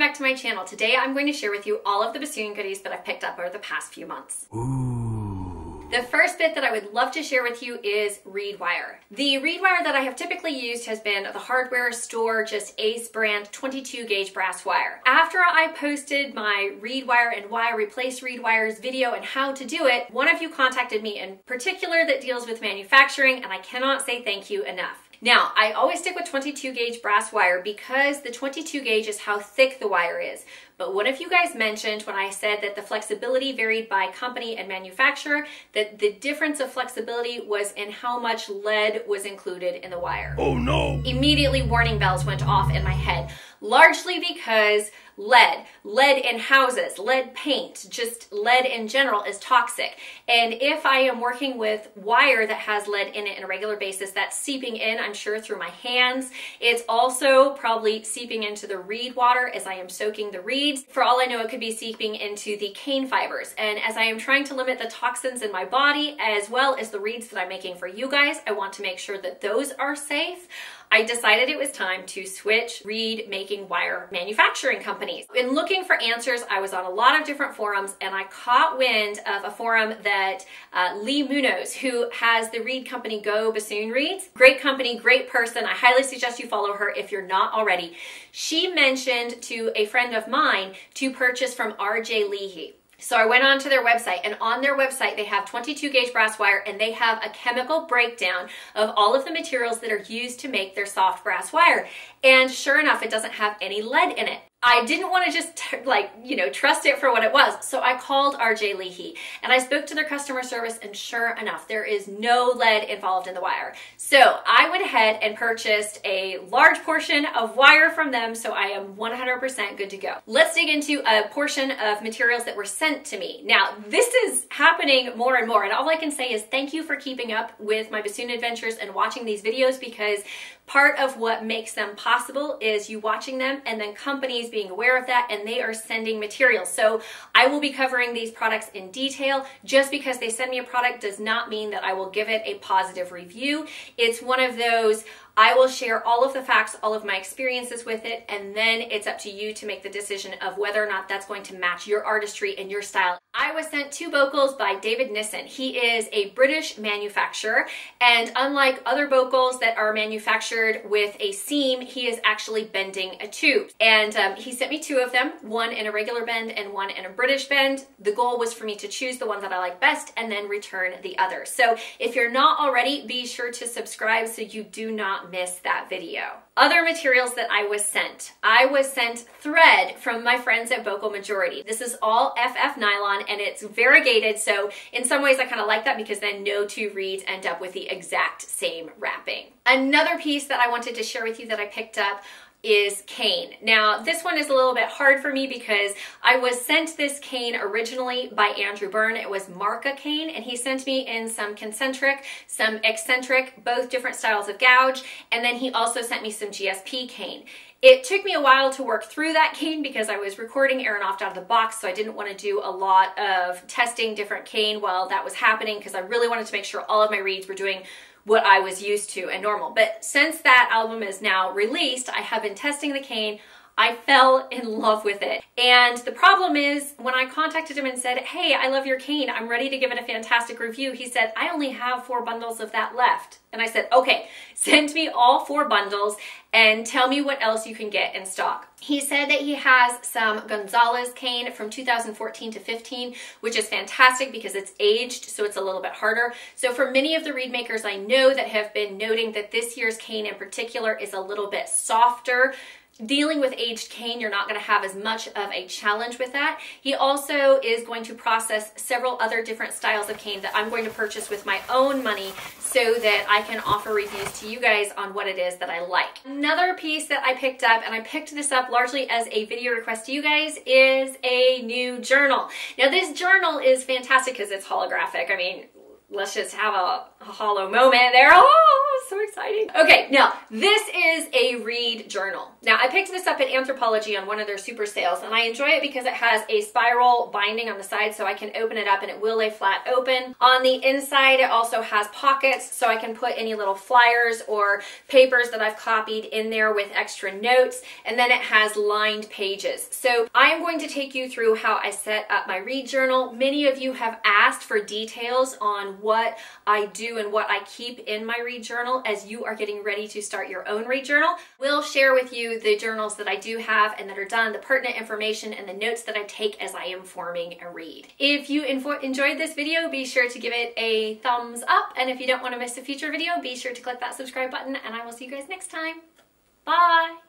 back to my channel. Today I'm going to share with you all of the Bassoon goodies that I've picked up over the past few months. Ooh. The first bit that I would love to share with you is reed wire. The reed wire that I have typically used has been the hardware store, just Ace brand 22 gauge brass wire. After I posted my reed wire and why I replace reed wires video and how to do it, one of you contacted me in particular that deals with manufacturing, and I cannot say thank you enough. Now, I always stick with 22 gauge brass wire because the 22 gauge is how thick the wire is. But one of you guys mentioned when I said that the flexibility varied by company and manufacturer, that the difference of flexibility was in how much lead was included in the wire. Oh no! Immediately warning bells went off in my head, largely because lead in houses, lead paint, just lead in general is toxic. And if I am working with wire that has lead in it on a regular basis, that's seeping in, I'm sure, through my hands. It's also probably seeping into the reed water as I am soaking the reeds. For all I know, it could be seeping into the cane fibers. And as I am trying to limit the toxins in my body, as well as the reeds that I'm making for you guys, I want to make sure that those are safe. I decided it was time to switch reed making wire manufacturing companies. In looking for answers, I was on a lot of different forums and I caught wind of a forum that Leigh Munoz, who has the reed company Go Bassoon Reeds, great company, great person. I highly suggest you follow her if you're not already. She mentioned to a friend of mine to purchase from Leigh. So I went on to their website, and on their website they have 22 gauge brass wire, and they have a chemical breakdown of all of the materials that are used to make their soft brass wire. And sure enough, it doesn't have any lead in it. I didn't want to just trust it for what it was. So I called Leigh and I spoke to their customer service, and sure enough, there is no lead involved in the wire. So I went ahead and purchased a large portion of wire from them, so I am 100% good to go. Let's dig into a portion of materials that were sent to me. Now, this is happening more and more, and all I can say is thank you for keeping up with my bassoon adventures and watching these videos, because part of what makes them possible is you watching them and then companies being aware of that, and they are sending materials. So I will be covering these products in detail. Just because they send me a product does not mean that I will give it a positive review. It's one of those, I will share all of the facts, all of my experiences with it, and then it's up to you to make the decision of whether or not that's going to match your artistry and your style. I was sent 2 bocals by David Nissen. He is a British manufacturer, and unlike other bocals that are manufactured with a seam, he is actually bending a tube. And he sent me 2 of them, one in a regular bend and one in a British bend. The goal was for me to choose the one that I like best and then return the other. So if you're not already, be sure to subscribe so you do not miss that video. Other materials that I was sent thread from my friends at Vocal Majority. This is all FF nylon and it's variegated, so in some ways I kind of like that because then no 2 reeds end up with the exact same wrapping. Another piece that I wanted to share with you that I picked up is cane. Now, this one is a little bit hard for me because I was sent this cane originally by Andrew Byrne. It was Marca cane, and he sent me in some concentric, some eccentric, both different styles of gouge, and then he also sent me some GSP cane. It took me a while to work through that cane because I was recording Eryn out of the box, so I didn't want to do a lot of testing different cane while that was happening because I really wanted to make sure all of my reeds were doing what I was used to and normal. But since that album is now released, I have been testing the cane. I fell in love with it. And the problem is, when I contacted him and said, hey, I love your cane, I'm ready to give it a fantastic review, he said, I only have 4 bundles of that left. And I said, okay, send me all 4 bundles and tell me what else you can get in stock. He said that he has some Gonzalez cane from 2014 to 15, which is fantastic because it's aged, so it's a little bit harder. So for many of the reed makers I know that have been noting that this year's cane in particular is a little bit softer, dealing with aged cane, you're not going to have as much of a challenge with that. He also is going to process several other different styles of cane that I'm going to purchase with my own money so that I can offer reviews to you guys on what it is that I like. Another piece that I picked up, and I picked this up largely as a video request to you guys, is a new journal. Now this journal is fantastic because it's holographic. I mean, let's just have a hollow moment there. Oh, so exciting. Okay, now this is a read journal. Now I picked this up at Anthropologie on one of their super sales, and I enjoy it because it has a spiral binding on the side so I can open it up and it will lay flat open. On the inside it also has pockets so I can put any little flyers or papers that I've copied in there with extra notes, and then it has lined pages. So I am going to take you through how I set up my read journal. Many of you have asked for details on what I do and what I keep in my read journal as you are getting ready to start your own read journal. We'll share with you the journals that I do have and that are done, the pertinent information, and the notes that I take as I am forming a read. If you enjoyed this video, be sure to give it a thumbs up, and if you don't want to miss a future video, be sure to click that subscribe button, and I will see you guys next time. Bye!